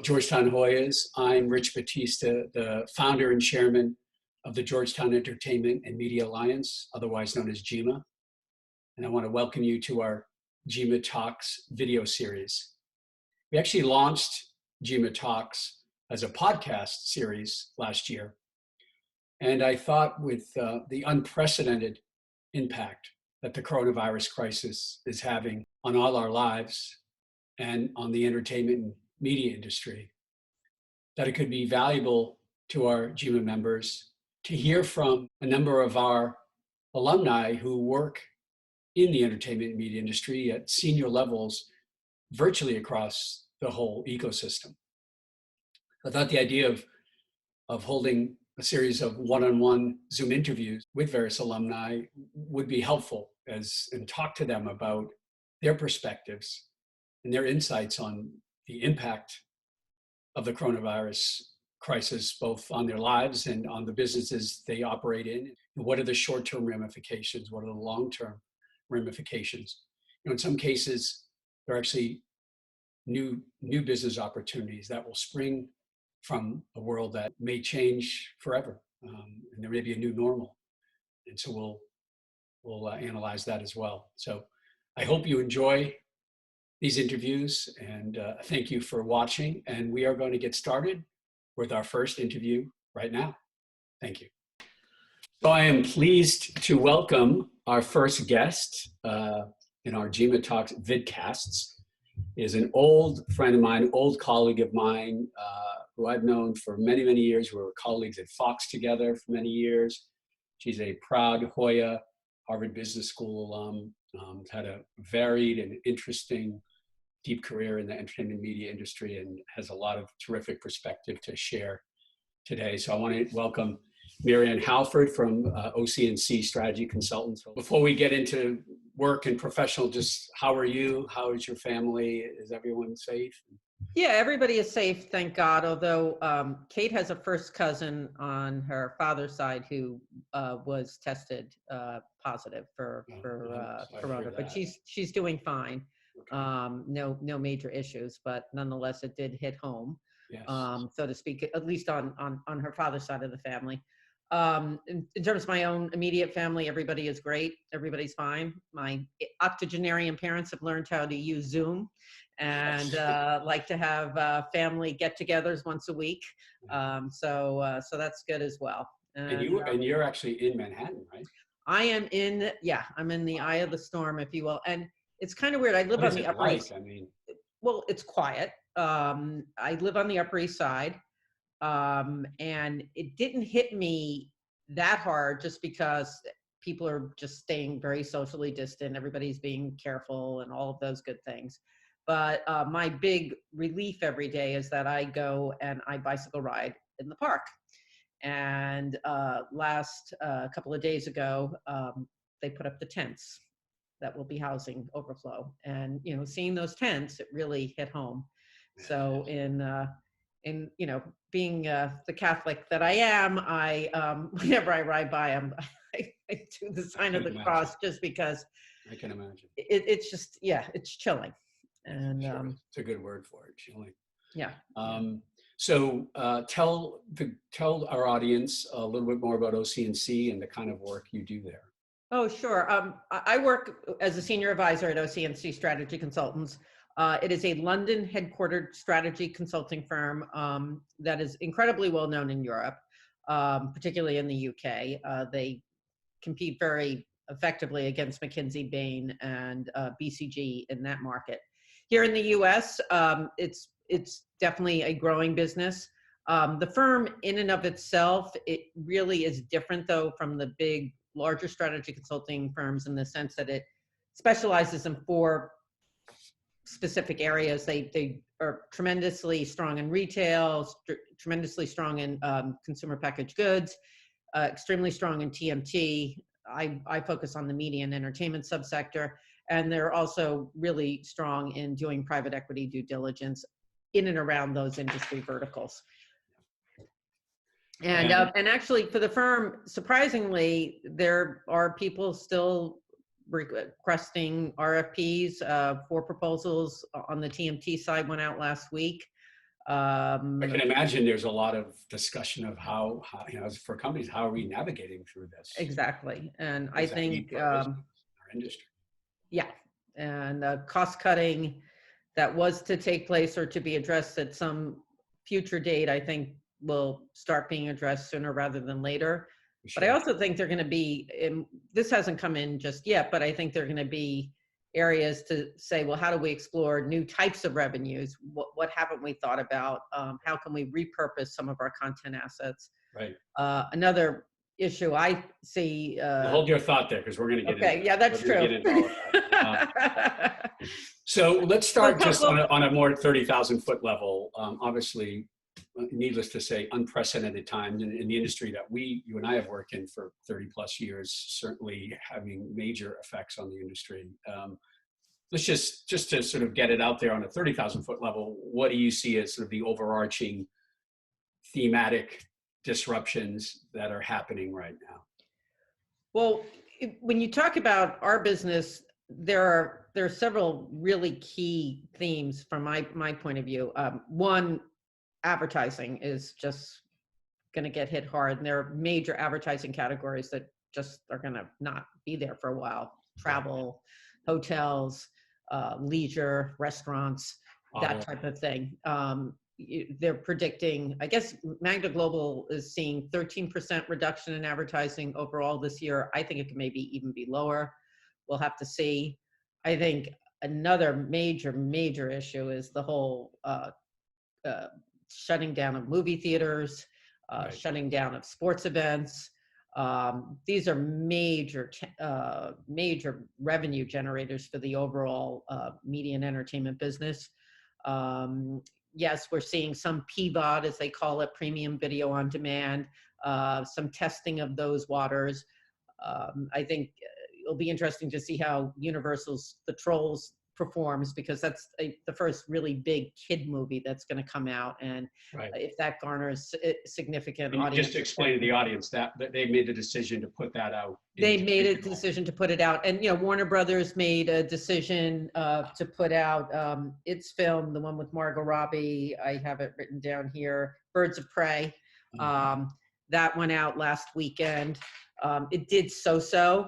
Georgetown Hoyas. I'm Rich Battista, the founder and chairman of the Georgetown Entertainment and Media Alliance, otherwise known as GEMA. And I want to welcome you to our GEMA Talks video series. We actually launched GEMA Talks as a podcast series last year. And I thought with the unprecedented impact that the coronavirus crisis is having on all our lives and on the entertainment and media industry, that it could be valuable to our GEMA members to hear from a number of our alumni who work in the entertainment and media industry at senior levels virtually across the whole ecosystem. I thought the idea of holding a series of one-on-one Zoom interviews with various alumni would be helpful and talk to them about their perspectives and their insights on the impact of the coronavirus crisis, both on their lives and on the businesses they operate in. And what are the short-term ramifications? What are the long-term ramifications? In some cases, there are actually new business opportunities that will spring from a world that may change forever, and there may be a new normal. And so we'll analyze that as well. So I hope you enjoy these interviews, and thank you for watching. And we are going to get started with our first interview right now. Thank you. So I am pleased to welcome our first guest in our GEMA Talks vidcasts. Is an old friend of mine, old colleague of mine, who I've known for many, many years. We were colleagues at Fox together for many years. She's a proud Hoya, Harvard Business School alum, had a varied and interesting, deep career in the entertainment media industry and has a lot of terrific perspective to share today. So I want to welcome Marianne Halford from OC&C Strategy Consultants. Before we get into work and professional, just how are you? How is your family? Is everyone safe? Yeah, everybody is safe, thank God. Although Kate has a first cousin on her father's side who was tested positive for corona, but she's doing fine. Okay. No major issues, but nonetheless, it did hit home, yes. So to speak, at least on her father's side of the family. In terms of my own immediate family, everybody is great. Everybody's fine. My octogenarian parents have learned how to use Zoom and like to have family get-togethers once a week. So that's good as well. And you're actually in Manhattan, right? I am I'm in the eye of the storm, if you will. And it's kind of weird. I live on the Upper East. I mean, well, it's quiet. I live on the Upper East Side. And it didn't hit me that hard just because people are just staying very socially distant. Everybody's being careful and all of those good things. But my big relief every day is that I go and I bicycle ride in the park. And last couple of days ago, they put up the tents that will be housing overflow. And, seeing those tents, it really hit home. So in being the Catholic that I am, I whenever I ride by them, I do the sign of the cross just because I can imagine. It's just, it's chilling. And sure. It's a good word for it, chilling. Yeah. So tell our audience a little bit more about OC&C and the kind of work you do there. Oh, sure. I work as a senior advisor at OC&C Strategy Consultants. It is a London headquartered strategy consulting firm that is incredibly well known in Europe, particularly in the UK. They compete very effectively against McKinsey, Bain, and BCG in that market. Here in the US, it's definitely a growing business. The firm in and of itself, it really is different though from the big, larger strategy consulting firms in the sense that it specializes in 4 specific areas. They are tremendously strong in retail, tremendously strong in consumer packaged goods, extremely strong in TMT. I focus on the media and entertainment subsector, and they're also really strong in doing private equity due diligence in and around those industry verticals. And actually for the firm, surprisingly, there are people still requesting RFPs. 4 proposals on the TMT side went out last week. I can imagine there's a lot of discussion of how for companies, how are we navigating through this? Exactly. And What I does that mean think, for our business, our industry? yeah, and cost cutting that was to take place or to be addressed at some future date, I think will start being addressed sooner rather than later. But I Sure. also think they're going to be, this hasn't come in just yet, but I think they're going to be areas to say, well, how do we explore new types of revenues? What haven't we thought about? How can we repurpose some of our content assets? Right. Another issue I see. Hold your thought there, because we're going to get into Okay, yeah, that's we're going to true. get into all of that. So let's start just on a more 30,000 foot level. Obviously, needless to say, unprecedented times in the industry that you and I have worked in for 30 plus years, certainly having major effects on the industry. Let's just to sort of get it out there on a 30,000 foot level, what do you see as sort of the overarching thematic disruptions that are happening right now? Well, when you talk about our business, there are several really key themes from my point of view. One, advertising is just going to get hit hard, and there are major advertising categories that just are going to not be there for a while. Travel, hotels, leisure, restaurants, that type of thing. They're predicting, I guess Magna Global is seeing 13% reduction in advertising overall this year. I think it could maybe even be lower. We'll have to see. I think another major issue is the whole shutting down of movie theaters, shutting down of sports events. These are major revenue generators for the overall media and entertainment business. Yes, we're seeing some PVOD, as they call it, premium video on demand, some testing of those waters. I think it'll be interesting to see how Universal's The Trolls performs, because that's the first really big kid movie that's going to come out, and if that garners significant audience. Just to explain to the audience that they made the decision to put that out. They made a decision to put it out, and Warner Brothers made a decision to put out its film, the one with Margot Robbie. I have it written down here, Birds of Prey. That went out last weekend. It did so-so.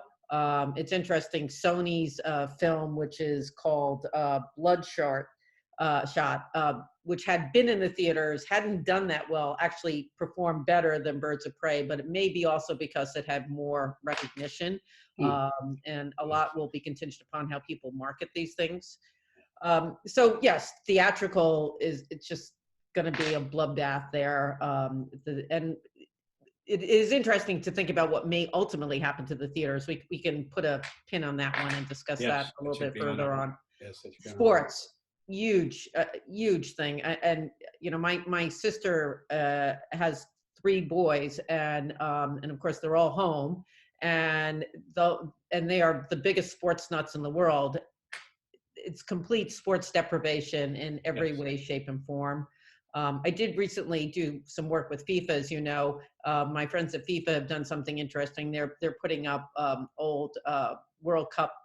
It's interesting, Sony's film, which is called Bloodshot, which had been in the theaters, hadn't done that well, actually performed better than Birds of Prey, but it may be also because it had more recognition. And a lot will be contingent upon how people market these things. So yes, theatrical it's just going to be a bloodbath there. And it is interesting to think about what may ultimately happen to the theaters. We can put a pin on that one and discuss that a little bit further on. Sports, huge thing. And my sister has 3 boys, and of course they're all home, and they are the biggest sports nuts in the world. It's complete sports deprivation in every way, shape, and form. I did recently do some work with FIFA, as you know. My friends at FIFA have done something interesting. They're putting up old World Cup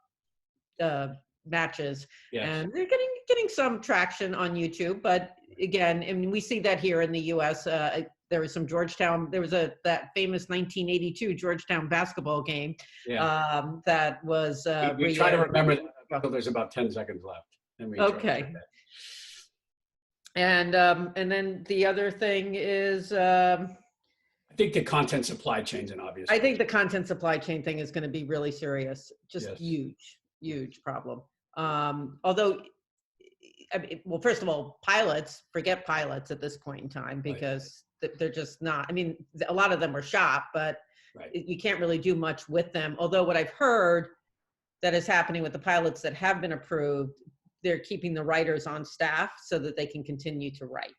matches, and they're getting some traction on YouTube. But again, I mean, we see that here in the U.S. There was some Georgetown. There was that famous 1982 Georgetown basketball game that was. We try to remember that until there's about 10 seconds left. Okay. And then the other thing is, I think the content supply chain's an obvious. I think the content supply chain thing is going to be really serious. Just huge problem. Although, I mean, well, first of all, forget pilots at this point in time, because they're just not. I mean, a lot of them are shot, but you can't really do much with them. Although what I've heard that is happening with the pilots that have been approved, they're keeping the writers on staff so that they can continue to write.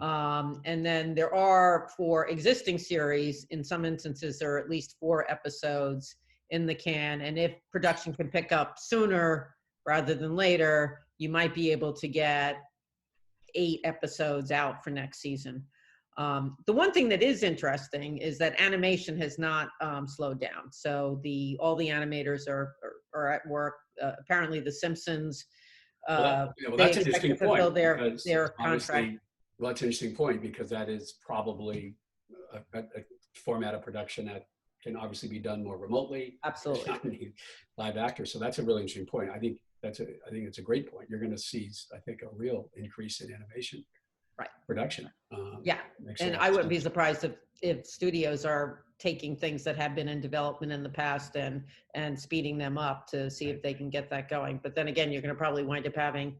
And then there are, for existing series, in some instances, there are at least 4 episodes in the can. And if production can pick up sooner rather than later, you might be able to get 8 episodes out for next season. The one thing that is interesting is that animation has not slowed down. So all the animators are at work. Apparently The Simpsons, that's they an expect to interesting fulfill point, their contract. Well, that's an interesting point, because that is probably a format of production that can obviously be done more remotely. Absolutely. Not need live actors. So that's a really interesting point. I think it's a great point. You're going to see, I think, a real increase in animation production. Yeah, and I wouldn't be surprised if studios are taking things that have been in development in the past and speeding them up to see if they can get that going. But then again, you're going to probably wind up having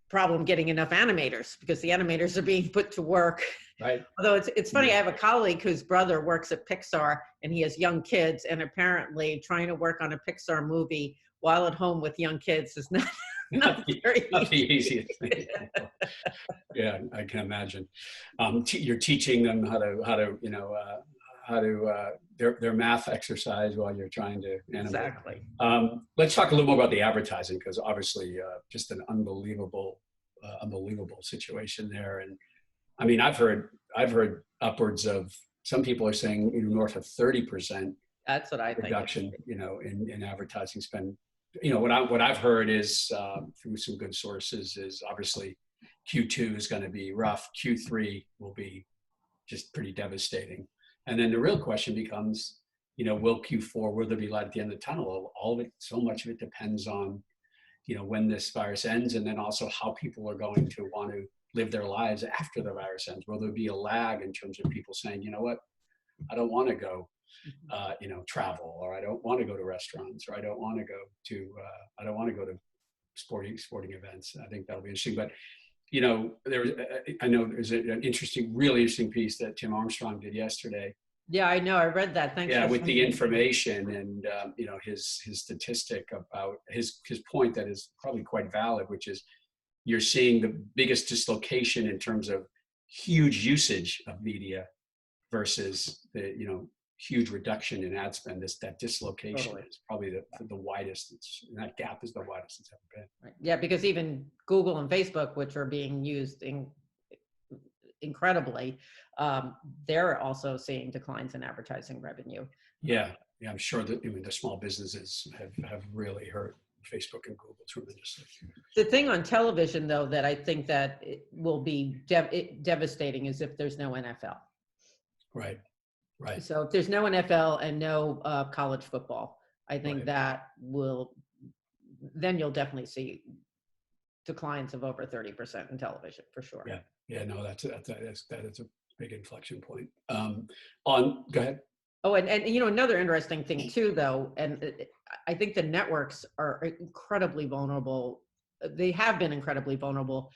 problem getting enough animators, because the animators are being put to work. Right. Although it's funny, I have a colleague whose brother works at Pixar, and he has young kids, and apparently trying to work on a Pixar movie while at home with young kids is not very not the easiest thing. Yeah, I can imagine. You're teaching them how to their math exercise while you're trying to animate. Exactly. Let's talk a little more about the advertising, because obviously just an unbelievable situation there. And I mean, I've heard upwards of, some people are saying north of 30%. That's what I think. Reduction, in advertising spend. What I've heard is through some good sources is obviously Q2 is going to be rough. Q3 will be just pretty devastating. And then the real question becomes, will there be light at the end of the tunnel? All of it, so much of it depends on, when this virus ends, and then also how people are going to want to live their lives after the virus ends. Will there be a lag in terms of people saying, you know what, I don't want to go travel, or I don't want to go to restaurants, or I don't want to go to sporting events. I think that'll be interesting. But I know there's an really interesting piece that Tim Armstrong did yesterday. Yeah, I know. I read that. Thanks. Yeah, with the information and his statistic about his point that is probably quite valid, which is you're seeing the biggest dislocation in terms of huge usage of media versus the huge reduction in ad spend. That dislocation is probably the widest. That gap is the widest it's ever been. Right. Yeah, because even Google and Facebook, which are being used incredibly, they're also seeing declines in advertising revenue. Yeah, I'm sure that the small businesses have really hurt Facebook and Google tremendously. The thing on television, though, that I think that it will be devastating is if there's no NFL. Right. So if there's no NFL and no college football, I think that then you'll definitely see declines of over 30% in television for sure. Yeah. No, that is a big inflection point. Go ahead. Oh, and another interesting thing too, though, and I think the networks are incredibly vulnerable. They have been incredibly vulnerable.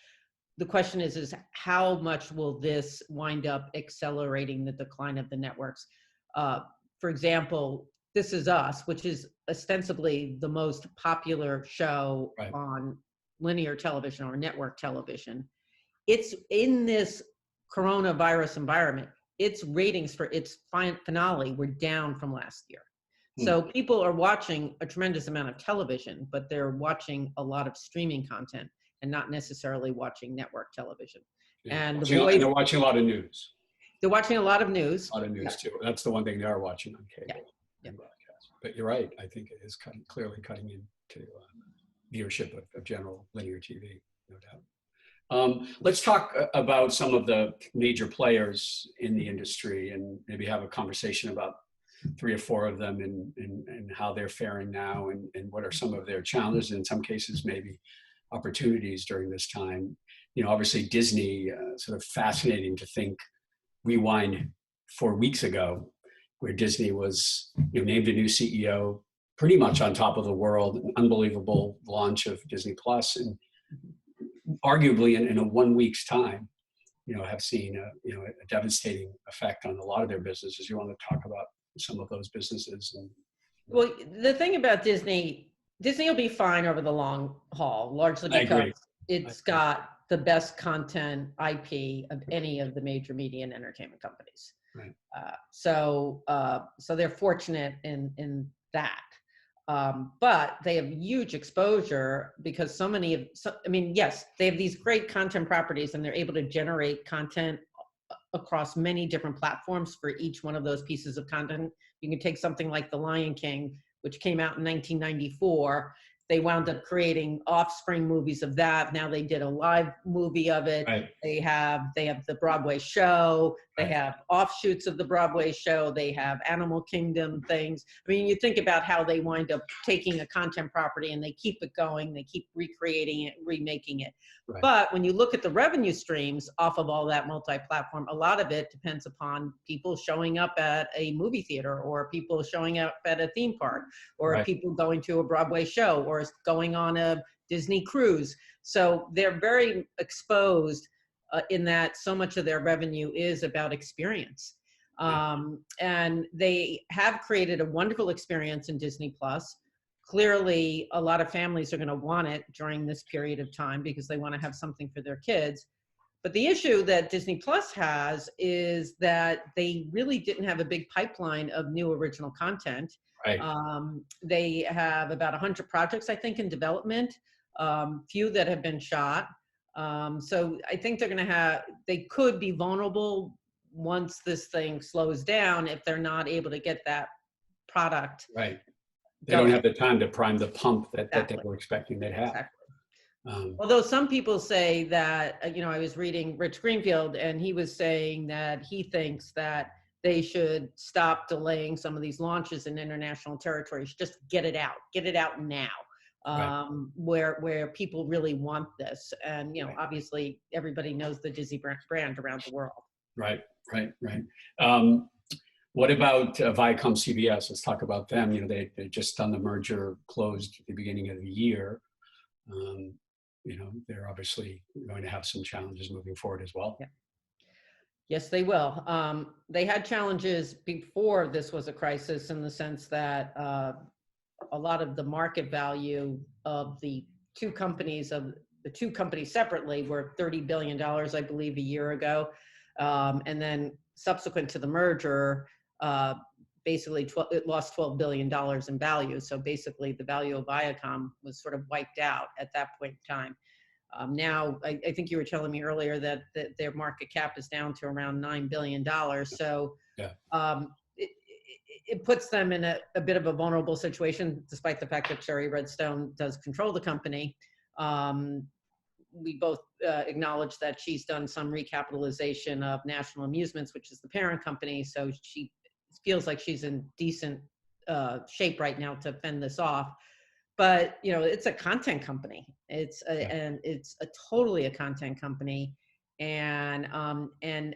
The question is how much will this wind up accelerating the decline of the networks? For example, This Is Us, which is ostensibly the most popular show on linear television or network television. It's in this coronavirus environment. Its ratings for its finale were down from last year. So people are watching a tremendous amount of television, but they're watching a lot of streaming content and not necessarily watching network television. Yeah. And they're watching a lot of news. They're watching a lot of news. A lot of news too. That's the one thing they are watching on cable and broadcast. But you're right. I think it is clearly cutting into viewership of general linear TV, no doubt. Let's talk about some of the major players in the industry and maybe have a conversation about 3 or 4 of them and how they're faring now and what are some of their challenges, and in some cases maybe opportunities during this time. Obviously Disney, sort of fascinating to think, rewind 4 weeks ago, where Disney was named a new CEO, pretty much on top of the world, an unbelievable launch of Disney Plus, and arguably in a 1 week's time, have seen a devastating effect on a lot of their businesses. You want to talk about some of those businesses? Well, the thing about Disney will be fine over the long haul, largely because it's got the best content IP of any of the major media and entertainment companies. Right. So they're fortunate in that. But they have huge exposure because yes, they have these great content properties and they're able to generate content across many different platforms for each one of those pieces of content. You can take something like The Lion King, which came out in 1994, they wound up creating offspring movies of that. Now they did a live movie of it. Right. They have the Broadway show. They Right. have offshoots of the Broadway show. They have Animal Kingdom things. I mean, you think about how they wind up taking a content property and they keep it going. They keep recreating it, remaking it. Right. But when you look at the revenue streams off of all that multi-platform, a lot of it depends upon people showing up at a movie theater, or people showing up at a theme park, or Right. people going to a Broadway show, or going on a Disney cruise. So they're very exposed in that so much of their revenue is about experience. And they have created a wonderful experience in Disney Plus. Clearly, a lot of families are going to want it during this period of time because they want to have something for their kids. But the issue that Disney Plus has is that they really didn't have a big pipeline of new original content. Right. They have about 100 projects, I think, in development, few that have been shot. So I think they could be vulnerable once this thing slows down if they're not able to get that product. Right. They going. don't have the time to prime the pump that Exactly. they were expecting they'd have. Exactly. Although some people say that, I was reading Rich Greenfield, and he was saying that he thinks that they should stop delaying some of these launches in international territories. Just get it out now, where people really want this. And, obviously everybody knows the Disney brand around the world. Right. What about Viacom CBS? Let's talk about them. They just done the merger, closed at the beginning of the year. They're obviously going to have some challenges moving forward as well. Yeah. Yes, they will. They had challenges before this was a crisis, in the sense that a lot of the market value of the two companies separately were $30 billion, I believe, a year ago. And then subsequent to the merger, basically it lost $12 billion in value. So basically the value of Viacom was sort of wiped out at that point in time. Now, I think you were telling me earlier that their market cap is down to around $9 billion. So it puts them in a bit of a vulnerable situation, despite the fact that Sherry Redstone does control the company. We both acknowledge that she's done some recapitalization of National Amusements, which is the parent company. So she feels like she's in decent shape right now to fend this off. But it's a content company. And it's totally a content company, and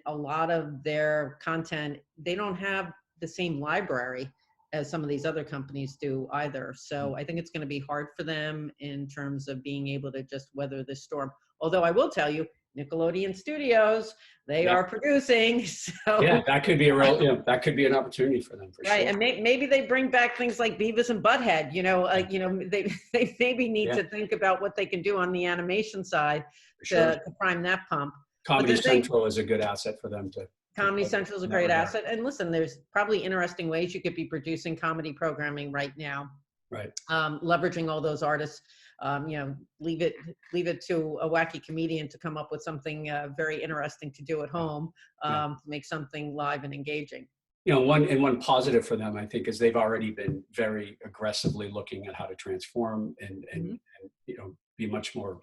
a lot of their content, they don't have the same library as some of these other companies do either. So I think it's going to be hard for them in terms of being able to just weather this storm. Although I will tell you, Nickelodeon Studios, they are producing. So that could be that could be an opportunity for them, for sure. Right, and maybe they bring back things like Beavis and Butthead. They maybe need to think about what they can do on the animation side to prime that pump. Comedy Central is a good asset for them to. Comedy Central is a great asset, and listen, there's probably interesting ways you could be producing comedy programming right now. Right. Leveraging all those artists. Leave it to a wacky comedian to come up with something very interesting to do at home, to make something live and engaging. One positive for them, I think, is they've already been very aggressively looking at how to transform and be much more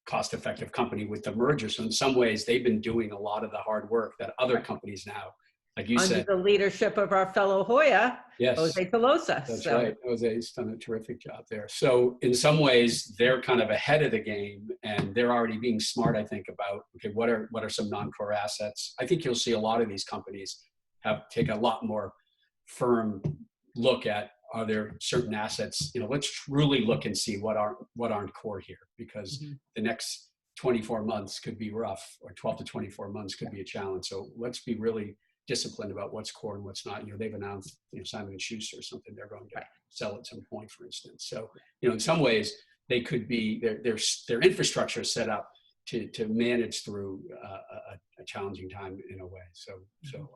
cost-effective company with the merger. So in some ways, they've been doing a lot of the hard work that other companies now, like you said, under the leadership of our fellow Hoya, Jose Tolosa. That's right. Jose's done a terrific job there. So in some ways, they're kind of ahead of the game, and they're already being smart, I think, about, okay, what are some non-core assets? I think you'll see a lot of these companies take a lot more firm look at, are there certain assets, let's truly look and see what aren't core here, because the next 24 months could be rough, or 12 to 24 months could be a challenge. So let's be really disciplined about what's core and what's not. They've announced, Simon & Schuster or something they're going to sell at some point, for instance. So, in some ways they could be, their infrastructure is set up to manage through a challenging time in a way. So we'll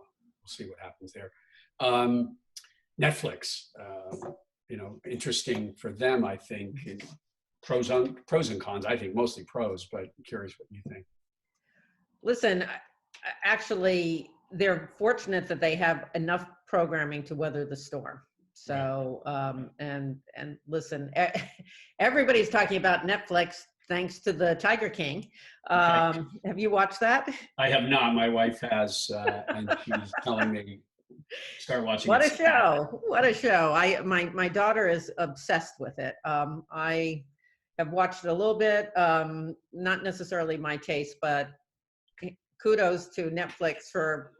see what happens there. Netflix, interesting for them, I think. Pros and cons, I think mostly pros, but I'm curious what you think. Listen, actually, they're fortunate that they have enough programming to weather the storm. So, and listen, everybody's talking about Netflix thanks to the Tiger King. Have you watched that? I have not. My wife has, and she's telling me start watching What it. a show! What a show! My daughter is obsessed with it. I have watched it a little bit. Not necessarily my taste, but kudos to Netflix for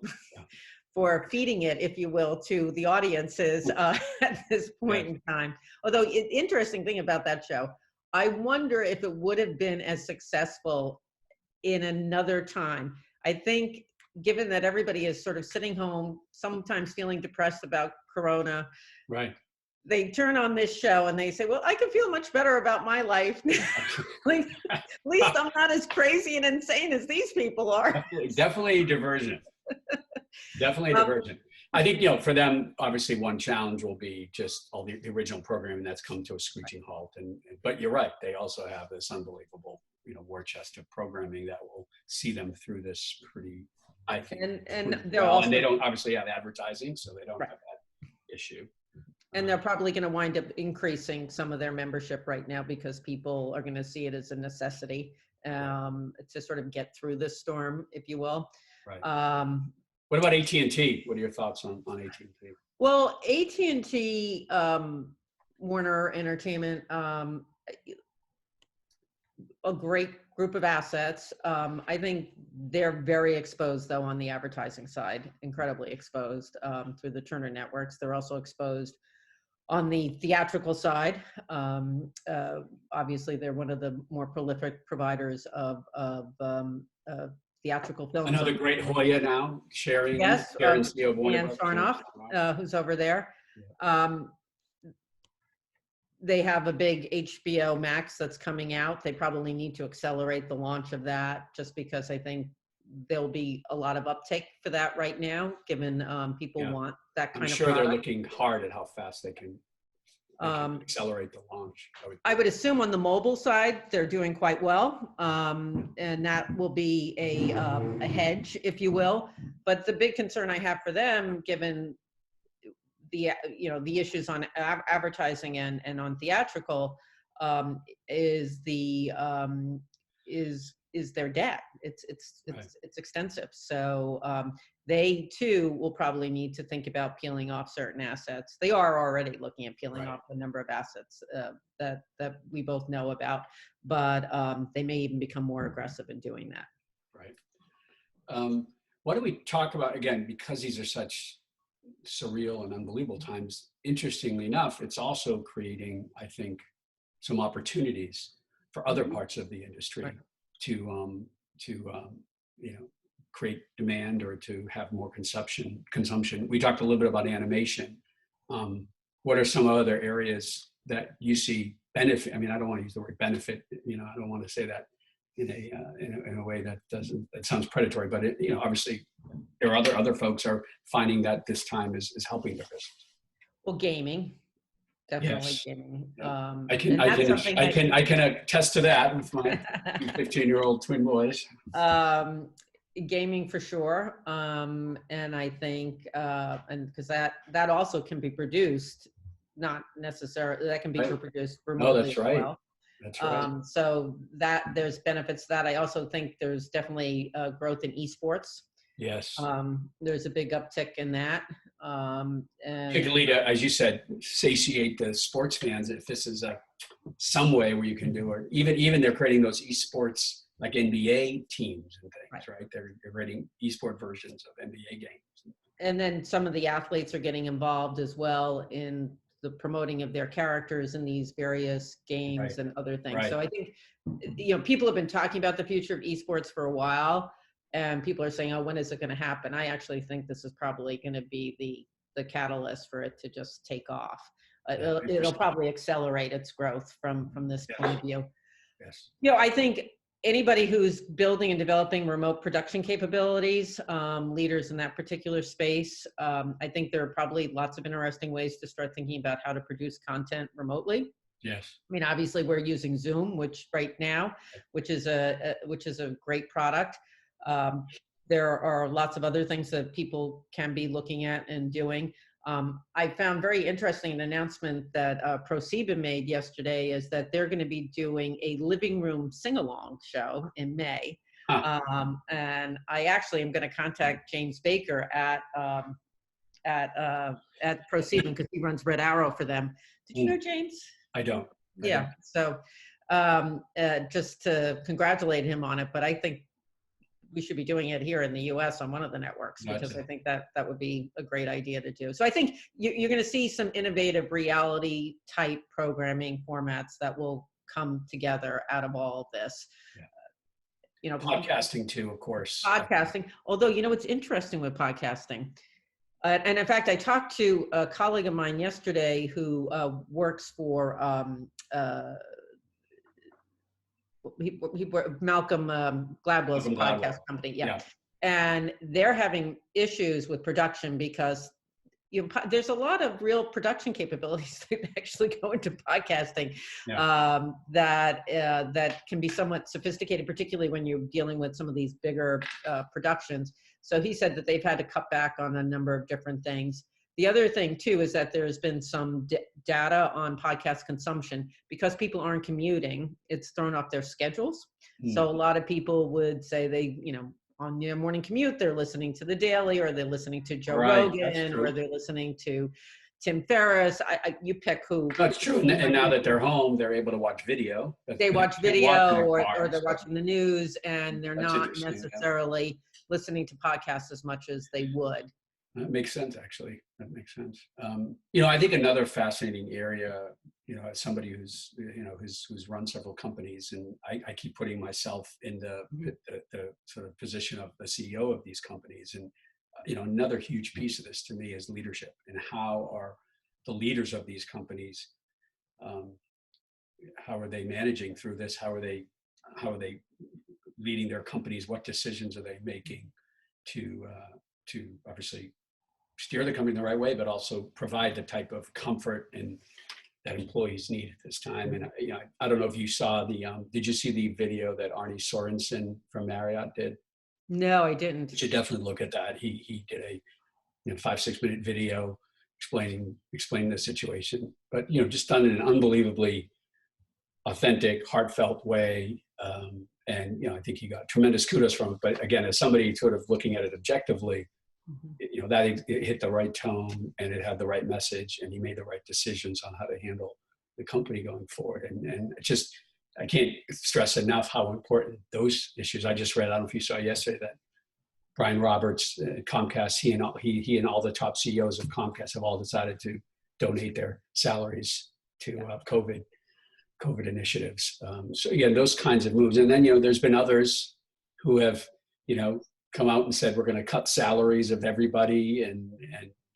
feeding it, if you will, to the audiences at this point in time. Although, interesting thing about that show, I wonder if it would have been as successful in another time. I think, given that everybody is sort of sitting home, sometimes feeling depressed about Corona, Right. they turn on this show and they say, well, I can feel much better about my life. At least I'm not as crazy and insane as these people are. Definitely a diversion. Definitely a diversion. I think, for them, obviously one challenge will be just all the original programming that's come to a screeching halt. But you're right. They also have this unbelievable, war chest of programming that will see them through this pretty, I think. And they don't obviously have advertising, so they don't have that issue. And they're probably going to wind up increasing some of their membership right now because people are going to see it as a necessity to sort of get through this storm, if you will. Right. What about AT&T? What are your thoughts on AT&T? Well, AT&T, Warner Entertainment, a great group of assets. I think they're very exposed, though, on the advertising side, incredibly exposed through the Turner networks. They're also exposed on the theatrical side. Obviously, they're one of the more prolific providers of theatrical films. Another great Hoya now, sharing. Yes, Sharon Ian Sarnoff, who's over there. Yeah. They have a big HBO Max that's coming out. They probably need to accelerate the launch of that just because I think there'll be a lot of uptake for that right now, given people want that kind of product. I'm sure they're looking hard at how fast they can accelerate the launch. I would assume on the mobile side, they're doing quite well. And that will be a hedge, if you will. But the big concern I have for them, given the issues on advertising and on theatrical, is their debt. It's extensive. So they too will probably need to think about peeling off certain assets. They are already looking at peeling off a number of assets that we both know about, but they may even become more aggressive in doing that. Right. Why don't we talk about, again, because these are such surreal and unbelievable times, interestingly enough, it's also creating, I think, some opportunities for other parts of the industry to create demand or to have more consumption. We talked a little bit about animation. What are some other areas that you see benefit? I mean, I don't want to use the word benefit. I don't want to say that in a way that sounds predatory. But obviously, there are other folks are finding that this time is helping their business. Well, gaming. Definitely yes. gaming. I can attest to that with my 15-year-old twin boys. Gaming for sure, and I think, and because that also can be produced, not necessarily that can be produced remotely. Oh, that's right. Well. That's right. So that there's benefits to that. I also think there's definitely growth in esports. Yes. There's a big uptick in that. And particularly to, as you said, satiate the sports fans. If this is some way where you can do it, even they're creating those esports like NBA teams and things, right? They're creating esport versions of NBA games. And then some of the athletes are getting involved as well in the promoting of their characters in these various games and other things. So I think, people have been talking about the future of esports for a while. And people are saying, oh, when is it going to happen? I actually think this is probably going to be the catalyst for it to just take off. It'll probably accelerate its growth from this point of view. Yes. I think anybody who's building and developing remote production capabilities, leaders in that particular space, I think there are probably lots of interesting ways to start thinking about how to produce content remotely. Yes. I mean, obviously we're using Zoom, which is a great product. There are lots of other things that people can be looking at and doing. I found very interesting an announcement that ProSieben made yesterday is that they're going to be doing a living room sing-along show in May. And I actually am going to contact James Baker at ProSieben because he runs Red Arrow for them. Did you know James? I don't. Yeah. So just to congratulate him on it, but I think we should be doing it here in the US on one of the networks because I think that would be a great idea to do. So I think you're going to see some innovative reality type programming formats that will come together out of all of this. Yeah. You know, podcasting too, of course. Podcasting, although, you know, what's interesting with podcasting, and in fact, I talked to a colleague of mine yesterday who works for Malcolm Gladwell's podcast company. Yeah. And they're having issues with production because there's a lot of real production capabilities that actually go into podcasting that can be somewhat sophisticated, particularly when you're dealing with some of these bigger productions. So he said that they've had to cut back on a number of different things. The other thing too is that there's been some data on podcast consumption because people aren't commuting. It's thrown off their schedules. So a lot of people would say they, you know, on their morning commute, they're listening to The Daily, or they're listening to Joe Rogan, or they're listening to Tim Ferriss. You pick who. That's true. And now that they're home, they're able to watch video. They watch video, or they're watching the news, and they're not necessarily listening to podcasts as much as they would. That makes sense, actually. That makes sense. You know, I think another fascinating area, you know, as somebody who's, you know, who's run several companies, and I keep putting myself in the sort of position of the CEO of these companies. And, you know, another huge piece of this to me is leadership, and how are the leaders of these companies, how are they managing through this? How are they leading their companies? What decisions are they making to obviously steer the company in the right way, but also provide the type of comfort and that employees need at this time. And you know, I don't know if you saw did you see the video that Arne Sorensen from Marriott did? No, I didn't. You should definitely look at that. He did a 5-6 minute video explaining the situation, but you know, just done in an unbelievably authentic, heartfelt way. And you know, I think he got tremendous kudos from it. But again, as somebody sort of looking at it objectively, you know, that it hit the right tone and it had the right message, and he made the right decisions on how to handle the company going forward. And just, I can't stress enough how important those issues. I just read, I don't know if you saw yesterday, that Brian Roberts at Comcast, he and all the top CEOs of Comcast have all decided to donate their salaries to COVID initiatives. So again, those kinds of moves. And then, you know, there's been others who have, you know, come out and said, we're going to cut salaries of everybody, and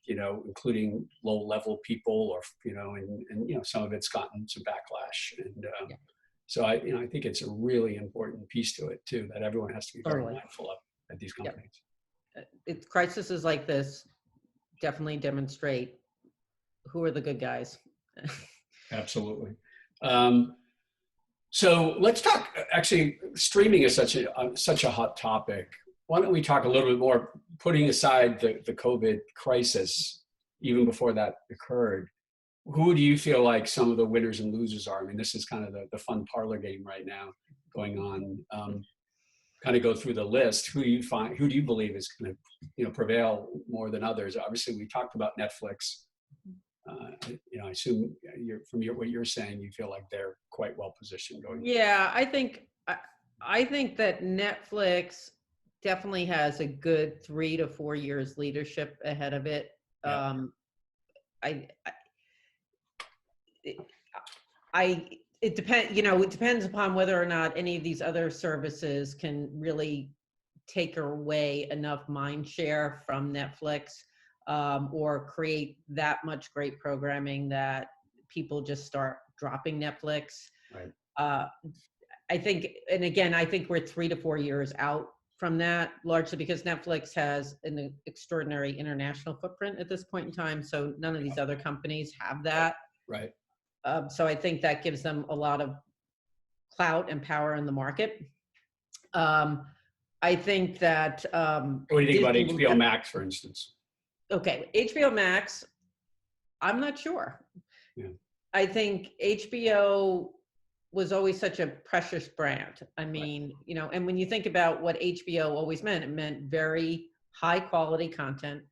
you know, including low level people, or, you know, and you know, some of it's gotten some backlash. And so I think it's a really important piece to it too, that everyone has to be very mindful of at these companies. Crises like this definitely demonstrate who are the good guys. Absolutely. So let's talk, actually, streaming is such a hot topic. Why don't we talk a little bit more, putting aside the COVID crisis, even before that occurred, who do you feel like some of the winners and losers are? I mean, this is kind of the fun parlor game right now going on. Kind of go through the list. Who do you believe is going to, you know, prevail more than others? Obviously, we talked about Netflix. You know, I assume what you're saying, you feel like they're quite well positioned going. Yeah, I think that Netflix definitely has a good 3 to 4 years leadership ahead of it. It depends upon whether or not any of these other services can really take away enough mind share from Netflix, or create that much great programming that people just start dropping Netflix. Right. I think we're 3 to 4 years out from that, largely because Netflix has an extraordinary international footprint at this point in time. So none of these other companies have that. Right. So I think that gives them a lot of clout and power in the market. I think that. What do you think about HBO Max, for instance? Okay, HBO Max I'm not sure. Yeah. I think HBO was always such a precious brand. I mean, Right. you know, and when you think about what HBO always meant, it meant very high quality content.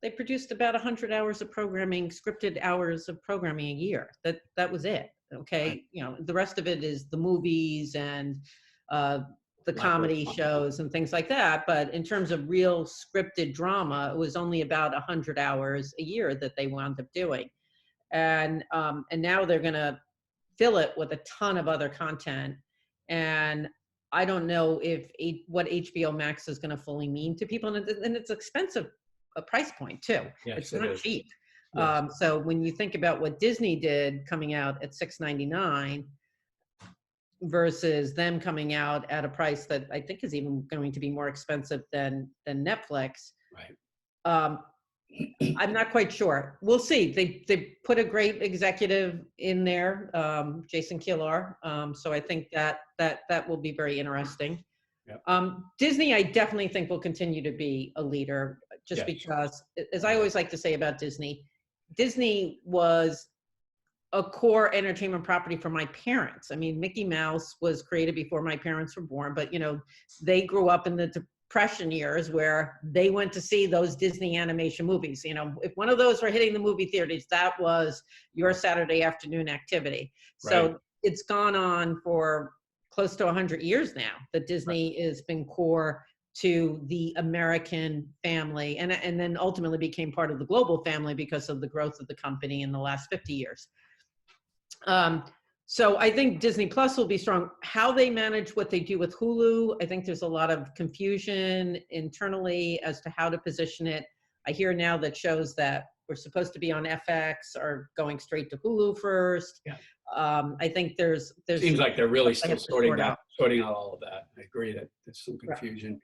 They produced about 100 hours of programming, scripted hours of programming a year. That was it. Okay, Right. you know, the rest of it is the movies and the Elaborate comedy content. shows and things like that. But in terms of real scripted drama, it was only about 100 hours a year that they wound up doing. And now they're going to fill it with a ton of other content. And I don't know if what HBO Max is going to fully mean to people, and it's expensive a price point too. Yes, It's it not is. cheap. Yes. So when you think about what Disney did coming out at $6.99 versus them coming out at a price that I think is even going to be more expensive than Netflix, Right. I'm not quite sure. We'll see. They put a great executive in there, Jason Kilar. So I think that will be very interesting. Yep. Disney, I definitely think will continue to be a leader, just Yes. because, as I always like to say about Disney, Disney was a core entertainment property for my parents. I mean, Mickey Mouse was created before my parents were born, but you know, they grew up in the Depression years where they went to see those Disney animation movies. You know, if one of those were hitting the movie theaters, that was your Saturday afternoon activity. So Right. it's gone on for close to 100 years now that Disney has been core to the American family, and then ultimately became part of the global family because of the growth of the company in the last 50 years. So I think Disney Plus will be strong. How they manage what they do with Hulu, I think there's a lot of confusion internally as to how to position it. I hear now that shows that were supposed to be on FX are going straight to Hulu first. Yeah. I think there's Seems like they're really still sorting out out all of that. I agree that there's some confusion.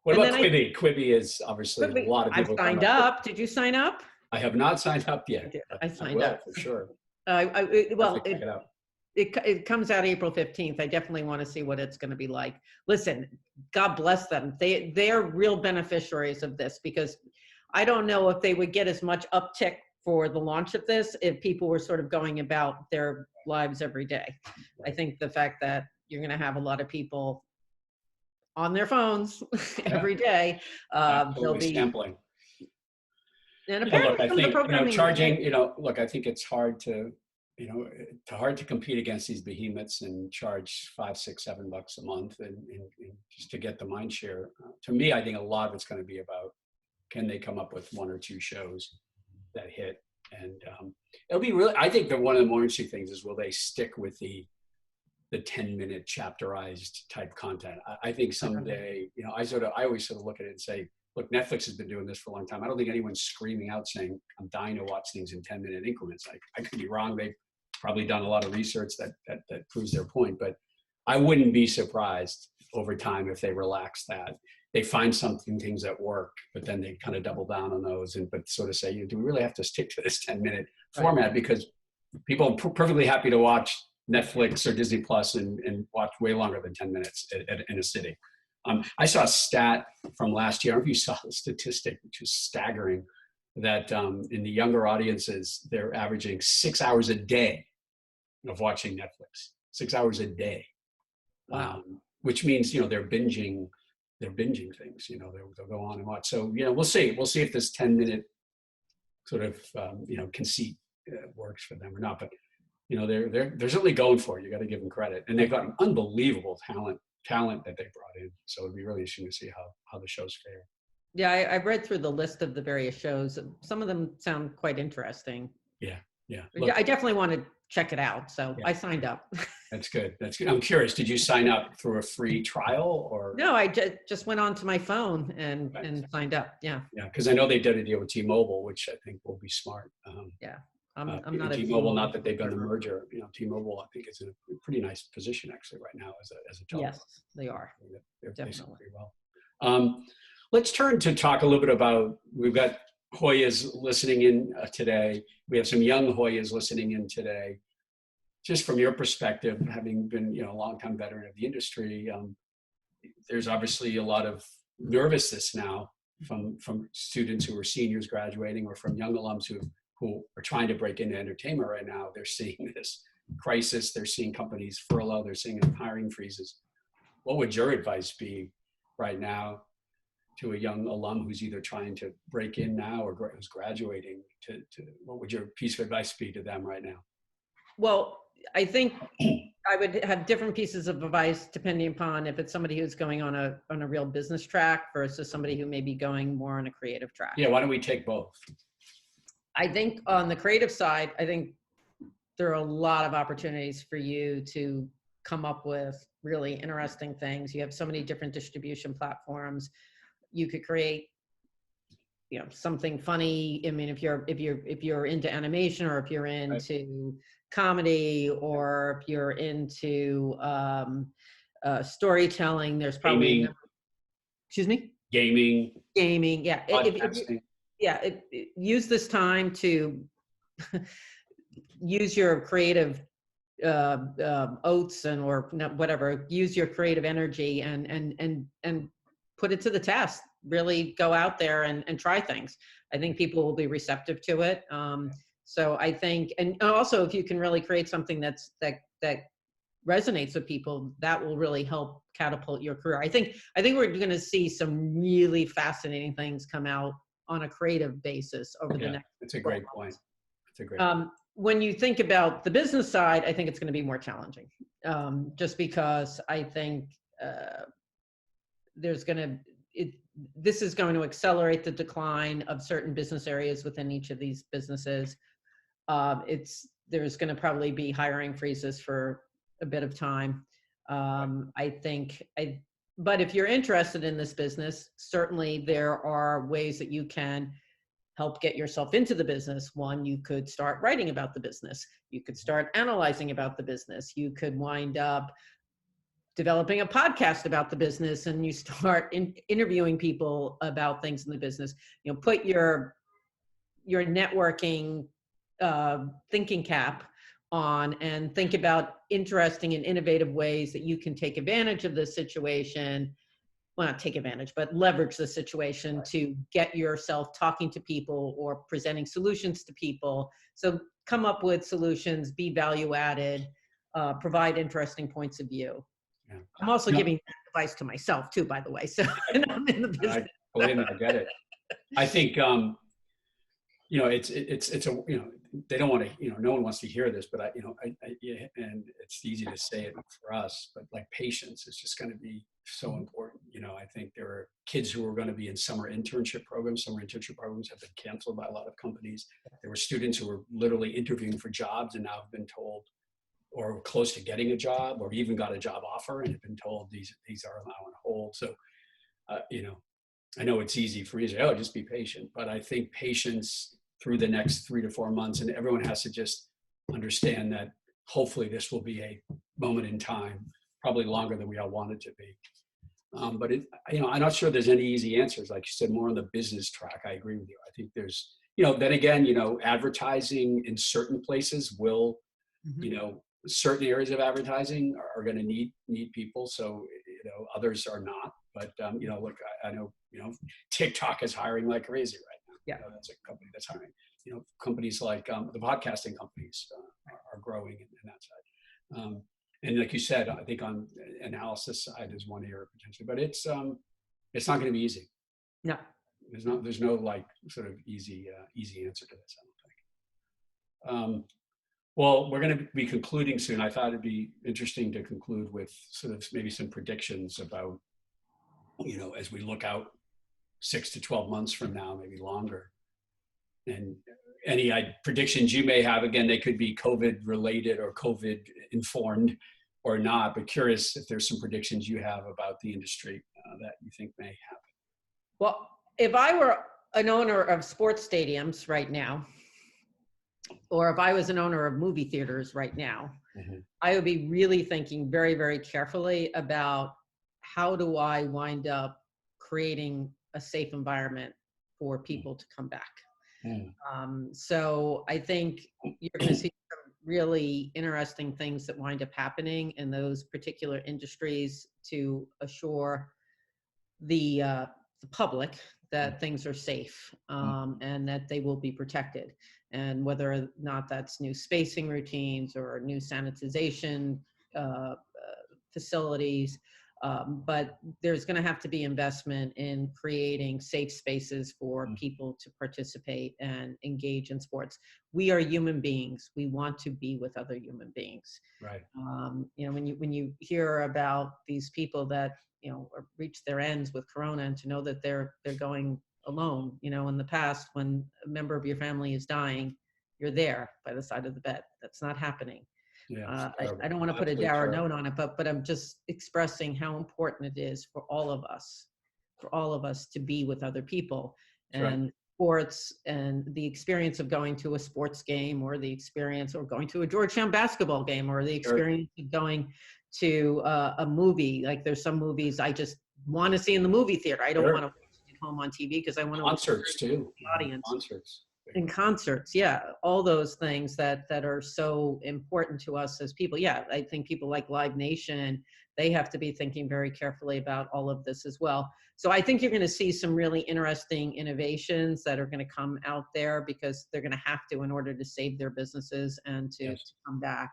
What And about then Quibi? Quibi is obviously a lot of I've people. signed up. Did you sign up? I have not signed up yet. I signed will, up for sure. Well, check it out. It comes out April 15th. I definitely want to see what it's going to be like. Listen, God bless them. They're real beneficiaries of this, because I don't know if they would get as much uptick for the launch of this if people were sort of going about their lives every day. I think the fact that you're going to have a lot of people on their phones every day, they'll be sampling. And Yeah, look, apparently I some of the think, programming, charging, look, I think it's hard to, hard to compete against these behemoths and charge $5, $6, $7 a month and just to get the mind share. To me, I think a lot of it's going to be about, can they come up with one or two shows that hit? And it'll be really, I think that one of the more interesting things is, will they stick with the 10-minute chapterized type content? I think someday, I always sort of look at it and say, look, Netflix has been doing this for a long time. I don't think anyone's screaming out saying, I'm dying to watch things in 10-minute increments. I could be wrong. They've probably done a lot of research that proves their point, but I wouldn't be surprised over time if they relax that. They find things that work, but then they kind of double down on those but sort of say, do we really have to stick to this 10-minute format? Because people are perfectly happy to watch Netflix or Disney Plus and watch way longer than 10 minutes in a sitting. I saw a stat from last year. I don't know if you saw the statistic, which is staggering, that in the younger audiences, they're averaging 6 hours a day of watching Netflix. 6 hours a day. Wow. Which means, they're binging things, they'll go on and watch. So, we'll see. We'll see if this 10-minute sort of, conceit works for them or not. But, they're certainly going for it. You got to give them credit. And they've got an unbelievable talent that they brought in. So it'd be really interesting to see how the shows fare. Yeah, I've read through the list of the various shows. Some of them sound quite interesting. Yeah. Look, I definitely want to check it out. So I signed up. That's good. I'm curious. Did you sign up through a free trial or? No, I just went onto my phone and signed up. Yeah. Yeah, because I know they did a deal with T-Mobile, which I think will be smart. I'm not a T-Mobile. Not that they've done the merger. T-Mobile, I think, is in a pretty nice position actually right now as a telecom. Yes, they are. They're definitely pretty well. Let's turn to talk a little bit about. We've got Hoyas listening in today. We have some young Hoyas listening in today. Just from your perspective, having been a longtime veteran of the industry, there's obviously a lot of nervousness now from students who are seniors graduating or from young alums who who are trying to break into entertainment right now, they're seeing this crisis, they're seeing companies furlough, they're seeing hiring freezes. What would your advice be right now to a young alum who's either trying to break in now or who's graduating? What would your piece of advice be to them right now? Well, I think I would have different pieces of advice depending upon if it's somebody who's going on a real business track versus somebody who may be going more on a creative track. Yeah, why don't we take both? I think on the creative side, I think there are a lot of opportunities for you to come up with really interesting things. You have so many different distribution platforms. You could create, something funny. I mean, if you're into animation, or if you're into comedy, or if you're into storytelling, there's probably excuse me, gaming, yeah. Use this time to use your creative oats or whatever. Use your creative energy and put it to the test. Really go out there and try things. I think people will be receptive to it. So I think, and also if you can really create something that resonates with people, that will really help catapult your career. I think we're going to see some really fascinating things come out on a creative basis over the next. That's a great point. That's a great point. When you think about the business side, I think it's going to be more challenging, just because I think this is going to accelerate the decline of certain business areas within each of these businesses. There's going to probably be hiring freezes for a bit of time. But if you're interested in this business, certainly there are ways that you can help get yourself into the business. One, you could start writing about the business. You could start analyzing about the business. You could wind up developing a podcast about the business, and you start interviewing people about things in the business. Put your networking thinking cap on and think about interesting and innovative ways that you can take advantage of this situation. Well, not take advantage, but leverage the situation to get yourself talking to people or presenting solutions to people. So come up with solutions, be value added, provide interesting points of view. Yeah. I'm also giving advice to myself too, by the way. So I'm in the business. I get it. I think, they don't want to, no one wants to hear this, but and it's easy to say it for us, but like patience is just going to be so important. I think there are kids who are going to be in summer internship programs. Summer internship programs have been canceled by a lot of companies. There were students who were literally interviewing for jobs and now have been told, or close to getting a job, or even got a job offer and have been told these are now on hold. So, I know it's easy for me to say, just be patient, but I think patience through the next 3 to 4 months, and everyone has to just understand that hopefully this will be a moment in time, probably longer than we all want it to be. But I'm not sure there's any easy answers. Like you said, more on the business track. I agree with you. I think there's, then again, advertising in certain places will, certain areas of advertising are going to need people. So, others are not. But, look, I know, TikTok is hiring like crazy right now. Yeah. That's a company that's hiring. Companies like the podcasting companies are growing in that side. And like you said, I think on analysis side is one area potentially, but it's not going to be easy. No. There's no like sort of easy answer to this, I don't think. Well, we're going to be concluding soon. I thought it'd be interesting to conclude with sort of maybe some predictions about, as we look out 6 to 12 months from now, maybe longer. And any predictions you may have, again, they could be COVID related or COVID informed or not, but curious if there's some predictions you have about the industry that you think may happen. Well, if I were an owner of sports stadiums right now, or if I was an owner of movie theaters right now, I would be really thinking very, very carefully about how do I wind up creating a safe environment for people to come back. So I think you're going to see some really interesting things that wind up happening in those particular industries to assure the the public that things are safe, and that they will be protected. And whether or not that's new spacing routines or new sanitization facilities, but there's going to have to be investment in creating safe spaces for people to participate and engage in sports. We are human beings. We want to be with other human beings. Right. You know, when you hear about these people that, you know, reach their ends with Corona, and to know that they're going alone. You know, in the past, when a member of your family is dying, you're there by the side of the bed. That's not happening. Yeah, I don't want to put a dour note on it, but I'm just expressing how important it is for all of us to be with other people. And sports and the experience of going to a sports game, or the experience of going to a Georgetown basketball game, or the experience of going to a movie. Like, there's some movies I just want to see in the movie theater. I don't want to watch it at home on TV, because I want to concerts too. The audience. Concerts. In concerts, yeah, all those things that are so important to us as people. Yeah, I think people like Live Nation, they have to be thinking very carefully about all of this as well. So I think you're going to see some really interesting innovations that are going to come out there, because they're going to have to, in order to save their businesses and to come back.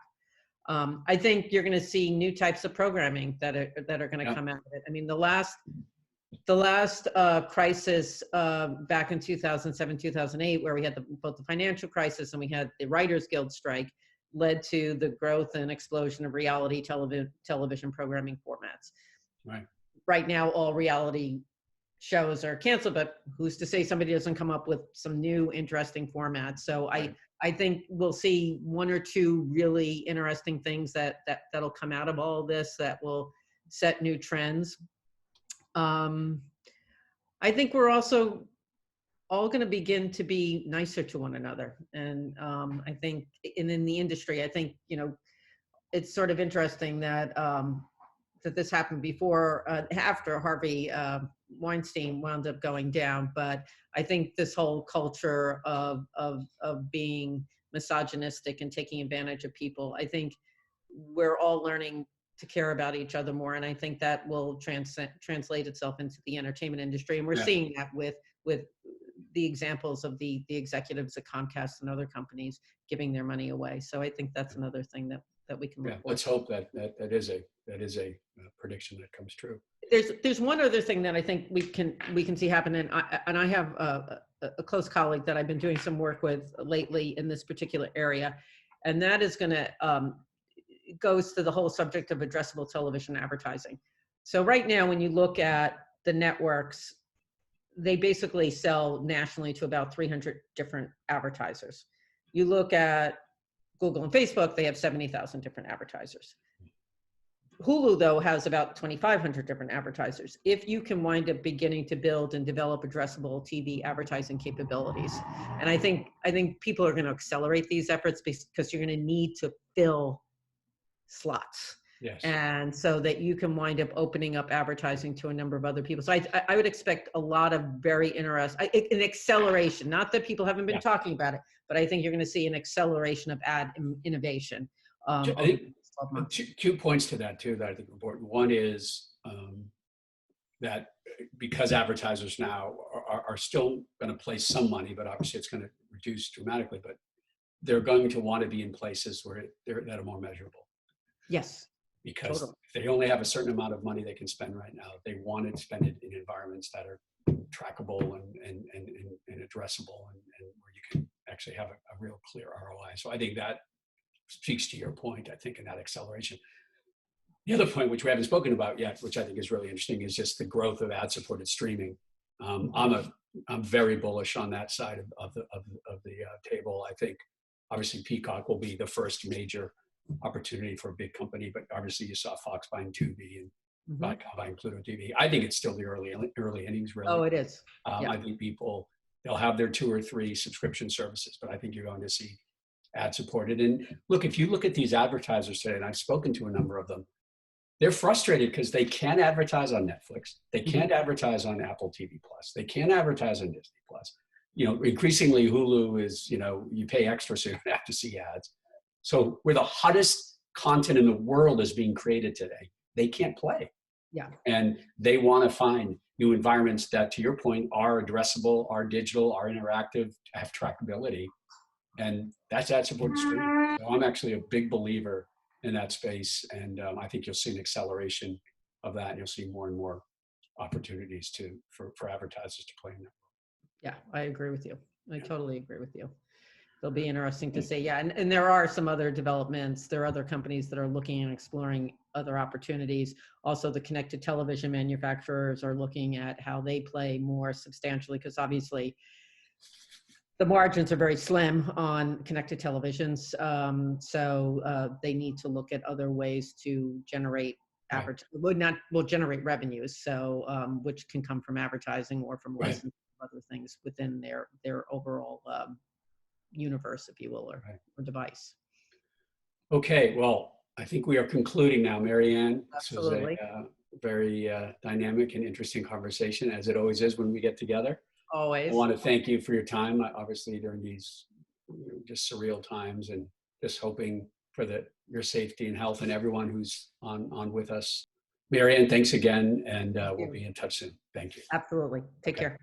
I think you're going to see new types of programming that are going to come out of it. I mean, the last crisis back in 2007, 2008, where we had both the financial crisis and we had the Writers Guild strike, led to the growth and explosion of reality television programming formats. Right now, all reality shows are canceled, but who's to say somebody doesn't come up with some new interesting formats? So I think we'll see one or two really interesting things that'll come out of all of this that will set new trends. I think we're also all going to begin to be nicer to one another. And I think in the industry, I think, you know, it's sort of interesting that that this happened before, after Harvey Weinstein wound up going down. But I think this whole culture of being misogynistic and taking advantage of people, I think we're all learning to care about each other more, and I think that will translate itself into the entertainment industry. And we're seeing that with the examples of the executives at Comcast and other companies giving their money away. So I think that's another thing that we can look for. Let's hope that is a prediction that comes true. There's one other thing that I think we can see happen, and I have a close colleague that I've been doing some work with lately in this particular area, and that is going to goes to the whole subject of addressable television advertising. So right now, when you look at the networks, they basically sell nationally to about 300 different advertisers. You look at Google and Facebook, they have 70,000 different advertisers. Hulu, though, has about 2,500 different advertisers. If you can wind up beginning to build and develop addressable TV advertising capabilities, and I think people are going to accelerate these efforts, because you're going to need to fill slots. And so that you can wind up opening up advertising to a number of other people. So I would expect a lot of very interesting, an acceleration, not that people haven't been talking about it, but I think you're going to see an acceleration of ad innovation. I think 2 points to that too that I think are important. One is that because advertisers now are still going to place some money, but obviously it's going to reduce dramatically, but they're going to want to be in places where that are more measurable. Yes. Because if they only have a certain amount of money they can spend right now, they want to spend it in environments that are trackable and addressable, and where you can actually have a real clear ROI. So I think that speaks to your point, I think, in that acceleration. The other point, which we haven't spoken about yet, which I think is really interesting, is just the growth of ad-supported streaming. I'm very bullish on that side of the table. I think obviously Peacock will be the first major opportunity for a big company, but obviously you saw Fox buying Tubi and buying Pluto TV. I think it's still the early innings, really. Oh, it is. I think they'll have their 2 or 3 subscription services, but I think you're going to see ad supported. And look, if you look at these advertisers today, and I've spoken to a number of them, they're frustrated because they can't advertise on Netflix. They can't advertise on Apple TV Plus. They can't advertise on Disney Plus. You know, increasingly Hulu is, you know, you pay extra so you don't have to see ads. So where the hottest content in the world is being created today, they can't play. Yeah. And they want to find, new environments that, to your point, are addressable, are digital, are interactive, have trackability. And that's ad-supported streaming. So I'm actually a big believer in that space. And I think you'll see an acceleration of that. And you'll see more and more opportunities for advertisers to play in that. Yeah, I agree with you. I totally agree with you. It'll be interesting to see. Yeah, and there are some other developments. There are other companies that are looking and exploring other opportunities. Also, the connected television manufacturers are looking at how they play more substantially, because obviously the margins are very slim on connected televisions. So they need to look at other ways to generate will generate revenues. So which can come from advertising or from licensing other things within their overall universe, if you will, or device. Okay, well, I think we are concluding now, Marianne. Absolutely. This was a very dynamic and interesting conversation, as it always is when we get together. Always. I want to thank you for your time, obviously during these just surreal times, and just hoping for your safety and health and everyone who's on with us. Marianne, thanks again, and we'll be in touch soon. Thank you. Absolutely. Take care.